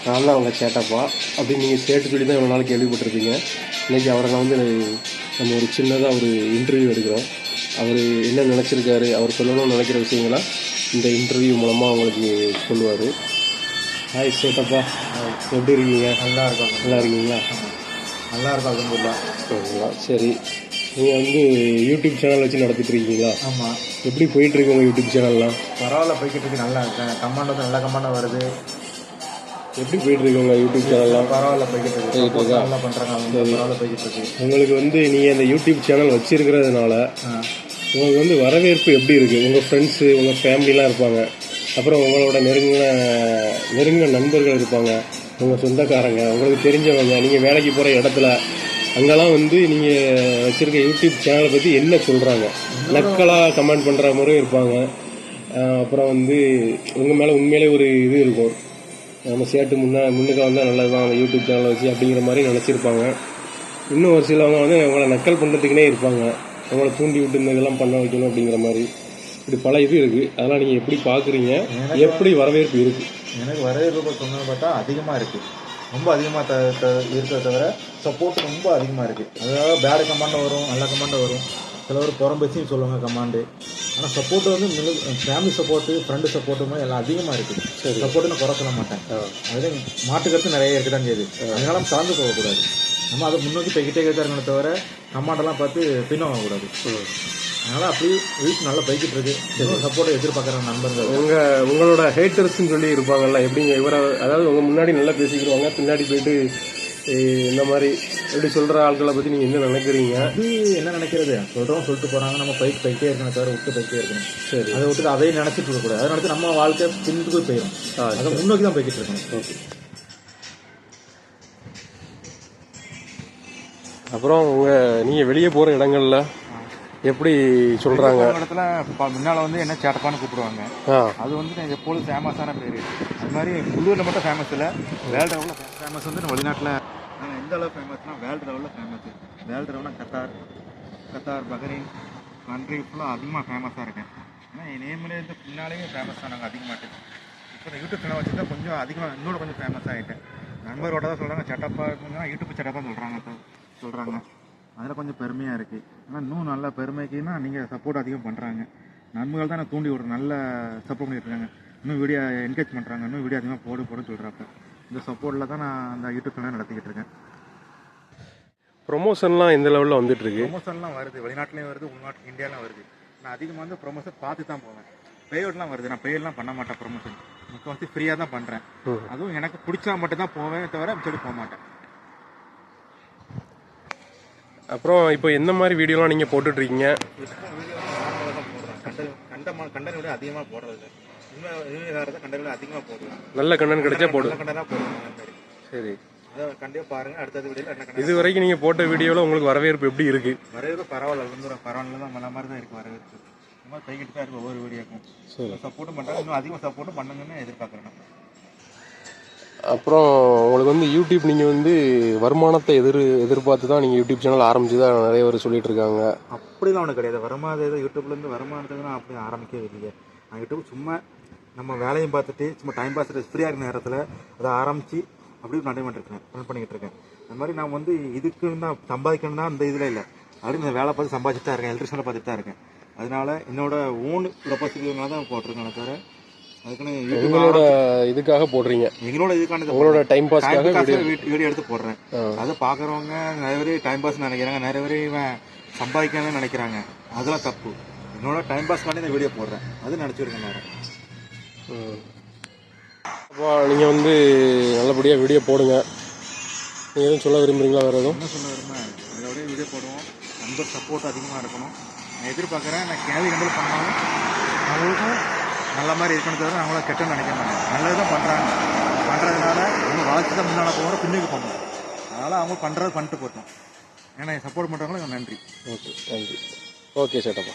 நான் தான் அவங்க சேட்டப்பா அப்படின்னு நீங்கள் சேட்டு சொல்லி தான் இவ்வளோ நாள் கேள்விப்பட்டிருப்பீங்க. இன்றைக்கி அவரை நான் வந்து நம்ம ஒரு சின்னதாக ஒரு இன்டர்வியூ எடுக்கிறோம். அவர் என்ன நினச்சிருக்காரு, அவர் சொல்லணும்னு நினைக்கிற விஷயங்களா இந்த இன்டர்வியூ மூலமாக அவங்களுக்கு சொல்லுவார். ஹாய் சேட்டப்பா, எப்படி இருக்கீங்க? நல்லா இருக்கும். நல்லா இருக்கீங்களா? நல்லா இருக்கும். அதுங்களா சரிங்களா? சரி, நீங்கள் வந்து யூடியூப் சேனல் வச்சு நடத்திட்டு இருக்கீங்களா? ஆமாம். எப்படி போயிட்டுருக்கு உங்கள் யூடியூப் சேனல்லாம்? பரவாயில்ல, போய்கிட்டு இருக்கு. நல்லா கமெண்ட் வந்து நல்ல கமெண்ட் வருது. எப்படி போயிட்டுருக்கு உங்கள் யூடியூப் சேனல்லாம்? பரவாயில்ல, போய்கிட்டு இருக்கு. நல்லா பண்ணுறாங்க. பரவாயில்ல, போய்கிட்டு இருக்கு. உங்களுக்கு வந்து நீங்கள் அந்த யூடியூப் சேனல் வச்சுருக்கிறதுனால உங்களுக்கு வந்து வரவேற்பு எப்படி இருக்குது? உங்கள் ஃப்ரெண்ட்ஸு, உங்கள் ஃபேமிலிலாம் இருப்பாங்க, அப்புறம் உங்களோட நெருங்கின நண்பர்கள் இருப்பாங்க, உங்கள் சொந்தக்காரங்க, உங்களுக்கு தெரிஞ்சவங்க, நீங்கள் வேலைக்கு போகிற இடத்துல அங்கெல்லாம் வந்து நீங்கள் வச்சுருக்க யூடியூப் சேனலை பற்றி என்ன சொல்கிறாங்க? நக்கலாக கமெண்ட் பண்ணுற முறையும் இருப்பாங்க. அப்புறம் வந்து உங்கள் மேலே உண்மையிலே ஒரு இது இருக்கும், நம்ம சேட்டு முன்னுக்கு வந்தால் நல்லது தான் அந்த யூடியூப் சேனலை வச்சு அப்படிங்கிற மாதிரி நினச்சிருப்பாங்க. இன்னும் ஒரு சிலவங்க வந்து அவங்கள நக்கல் பண்ணுறதுக்குனே இருப்பாங்க, அவங்கள தூண்டி விட்டு இந்த இதெல்லாம் பண்ண வைக்கணும் அப்படிங்கிற மாதிரி. இப்படி பல இது இருக்குது. அதெல்லாம் நீங்கள் எப்படி பார்க்குறீங்க? எப்படி வரவேற்பு இருக்குது? எனக்கு வரவேற்பு சொன்னது பார்த்தா அதிகமாக இருக்குது. ரொம்ப அதிகமாக இருக்கிறத தவிர சப்போர்ட் ரொம்ப அதிகமாக இருக்குது. அதாவது பேடு கமாண்டும் வரும், நல்ல கமாண்டும் வரும், சிலவர் புறம்பேசியும் சொல்லுவாங்க கமாண்டு. ஆனால் சப்போர்ட்டு வந்து ஃபேமிலி சப்போர்ட்டு, ஃப்ரெண்டு சப்போர்ட்டு எல்லாம் அதிகமாக இருக்குது. சரி, சப்போர்ட்டு நான் குறை சொல்ல மாட்டேன். அது மாட்டுக்கருத்து நிறைய இருக்குது தான் செய்யுது. அதனால கலந்து போகக்கூடாது. நம்ம அதை முன்னோக்கி போய்கிட்டே இருக்கணும் தவிர கமாண்டெல்லாம் பார்த்து பின்ன வாங்கக்கூடாது. அதனால் அப்படியே வீட்டு நல்லா போய்கிட்டு இருக்கு. சப்போர்ட்டை எதிர்பார்க்குற நண்பர்கள் உங்களோட ஹேட்டர்ஸ்ன்னு சொல்லி இருப்பாங்கல்ல, எப்படிங்க இவரை, அதாவது உங்கள் முன்னாடி நல்லா பேசிக்கிடுவாங்க, பின்னாடி போயிட்டு இந்த மாதிரி எப்படி சொல்கிற ஆட்களை பற்றி நீங்கள் என்ன நினைக்கிறீங்க? அது என்ன நினைக்கிறது? சொல்கிறோம், சொல்லிட்டு போகிறாங்க, நம்ம போய்கிட்டே இருக்கணும் தவிர விட்டு போய்கிட்டே இருக்கணும். சரி, அதை விட்டு அதையும் நினச்சிட்டு இருக்கக்கூடாது. அதை நினச்சி நம்ம வாழ்க்கை பின்னுக்கு போயிடும். அதை முன்னோக்கி தான் போய்கிட்டு இருக்கணும். ஓகே. அப்புறம் நீங்கள் வெளியே போகிற இடங்கள்ல எப்படி சொல்கிறாங்க? இடத்துல முன்னால் வந்து என்ன சேட்டப்பான்னு கூப்பிடுவாங்க. அது வந்து எப்பொழுதும் ஃபேமஸான பேர். அது மாதிரி உள்ளூரில் மட்டும் ஃபேமஸ் இல்லை, வேர்ல்டு லெவலில் ஃபேமஸ். வந்து வெளிநாட்டில் எந்த அளவு ஃபேமஸ்னால் வேர்ல்டு லெவலில் ஃபேமஸ். வேர்ல்டு லெவலில் கத்தார், பஹ்ரைன் கண்ட்ரி ஃபுல்லாக அதிகமாக ஃபேமஸாக இருக்கேன். ஏன்னா என் நேம்லேயே இருந்து முன்னாலேயே ஃபேமஸ் ஆனாங்க அதிகமாகிட்டு. இப்போ யூடியூப் சேனல் வச்சு தான் கொஞ்சம் அதிகமாக இன்னொரு கொஞ்சம் ஃபேமஸ் ஆகிட்டேன். நண்பரோட தான் சொல்கிறாங்க சேட்டப்பா இருக்குன்னா யூடியூப் சேட்டப்பா சொல்கிறாங்க. அதில் கொஞ்சம் பெருமையாக இருக்குது. ஆனால் இன்னும் நல்ல பெருமைக்குன்னா நீங்கள் சப்போர்ட் அதிகம் பண்ணுறாங்க. நண்பர்கள் தான் நான் தூண்டி விடுறேன், நல்ல சப்போர்ட் பண்ணிட்டு இருக்காங்க. இன்னும் வீடியோ என்கரேஜ் பண்ணுறாங்க, இன்னும் வீடியோ அதிகமாக போடுன்னு சொல்கிறப்ப இந்த சப்போர்ட்டில் தான் நான் அந்த யூடியூப் சேனல் நடத்திக்கிட்டு இருக்கேன். ப்ரொமோஷன்லாம் எந்த லெவலில் வந்துட்டுருக்கு? ப்ரொமோஷன்லாம் வருது, வெளிநாட்டிலையும் வருது, உள்நாட்டு இந்தியாவிலும் வருது. நான் அதிகமாக வந்து ப்ரொமோஷன் பார்த்து தான் போவேன். பெய்ட்லாம் வருது, நான் பெய்ட்லாம் பண்ண மாட்டேன். ப்ரொமோஷன் முக்கால்வாசி ஃப்ரீயாக தான் பண்ணுறேன். அதுவும் எனக்கு பிடிச்சா மட்டும் தான் போவேன், தவிர சொல்லி போக மாட்டேன். அப்புறம் இப்போ எந்த மாதிரி வீடியோலாம் நீங்கள் போட்டுட்ருக்கீங்க? கண்டென்ட் விட அதிகமாக போடுறது கண்டென்ட் அதிகமாக போடுவேன். நல்ல கண்டென்ட் கிடைச்சா போடுவேன். கண்டென்ட்டாக போடுவேன். சரி, அதை கண்டிப்பாக பாருங்கள். அடுத்தது வீடியோவில் இது வரைக்கும் நீங்கள் போட்ட வீடியோவில் உங்களுக்கு வரவேற்பு எப்படி இருக்குது? வரவேற்பு பரவாயில்ல, பரவாயில்ல தான், நல்ல மாதிரி தான் இருக்குது வரவேற்பு. இந்த மாதிரி போய்கிட்டு தான் இருக்குது ஒவ்வொரு வீடியோக்கும். சப்போர்ட்டும் பண்ணுறாங்க, இன்னும் அதிகமாக சப்போர்ட்டும் பண்ணுங்கன்னு எதிர்பார்க்குறேன். அப்புறம் உங்களுக்கு வந்து யூடியூப் நீங்கள் வந்து வருமானத்தை எதிர்பார்த்து தான் நீங்கள் யூடியூப் சேனல் ஆரம்பிச்சு தான் நிறைய பேர் சொல்லிட்டு இருக்காங்க. அப்படிலாம் ஒன்றும் கிடையாது. வருமானம் யூடியூப்லேருந்து வருமானத்துக்கு நான் அப்படி ஆரம்பிக்கவே இல்லையே. நான் யூடியூப் சும்மா நம்ம வேலையும் பார்த்துட்டு சும்மா டைம் பாஸ் ஃப்ரீயாக இருக்கிற நேரத்தில் அதை ஆரம்பித்து அப்படியே ரன் பண்ணிக்கிட்டு இருக்கேன். அந்த மாதிரி நான் வந்து இதுக்குன்னு தான் சம்பாதிக்கணும்னா அந்த இதில் இல்லை, அப்படின்னு நான் வேலை பார்த்து சம்பாதிச்சுட்டு தான் இருக்கேன், எலக்ட்ரிஷனில் பார்த்துட்டு தான் இருக்கேன். அதனால என்னோட ஓன் ப்ரொபோசல்னால தான் போட்டிருக்கேன். தவிர அதுக்குன்னு எங்களோட இதுக்காக போடுறீங்க, எங்களோட இதுக்கான உங்களோட டைம் பாஸ்க்காக வீடியோ எடுத்து போடுறேன். அதை பார்க்குறவங்க நிறைய பேர் டைம் பாஸ் நினைக்கிறாங்க, நிறைய பேர் இவன் சம்பாதிக்கணும்னு நினைக்கிறாங்க. அதெல்லாம் தப்பு. என்னோட டைம் பாஸ்க்காண்டி இந்த வீடியோ போடுறேன், அது நினச்சிருக்கேன் நேரம். அப்போ நீங்கள் வந்து நல்லபடியாக வீடியோ போடுங்க. நீங்கள் எதுவும் சொல்ல விரும்புகிறீங்களா? வேறு எதுவும் என்ன சொல்ல விரும்புகிறேன்? அதோடய வீடியோ போடுவோம். நண்பர் சப்போர்ட் அதிகமாக இருக்கணும். நான் எதிர்பார்க்குறேன். நான் கேள்வி கண்டல் பண்ணாலும் அவங்களுக்கும் நல்ல மாதிரி இருக்கணும், தவிர அவங்கள கெட்டன்னு நினைக்க மாட்டேன். நல்லது தான் பண்ணுறதுனால அவங்க வாழ்க்கை தான் முன்னால் போகிற பின்னுக்கு போகணும். அதனால் அவங்க பண்ணுறது பண்ணிட்டு போட்டோம். ஏன்னா சப்போர்ட் பண்ணுறவங்களும் நன்றி. ஓகே, நன்றி. ஓகே சேட்டப்பா.